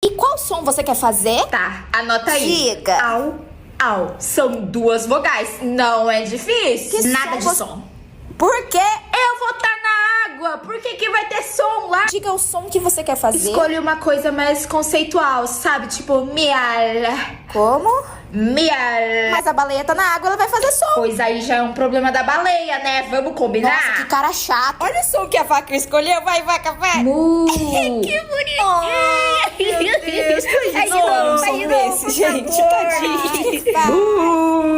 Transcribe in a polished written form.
E qual som você quer fazer? Tá, anota aí. Diga. Au, au. São 2 vogais. Não é difícil. Que Nada som de som. Por quê? Eu vou estar na água. Por que que vai ter som lá? Diga o som que você quer fazer. Escolha uma coisa mais conceitual, sabe? Tipo, miar. Como? Miar. Mas a baleia tá na água, ela vai fazer som. Pois aí já é um problema da baleia, né? Vamos combinar? Nossa, que cara chato. Olha o som que a vaca escolheu. Vai, vaca, vai. Mu. Que bonitinho. Meu Deus. Faz de novo, Som desse, gente. Tadinho. Mu.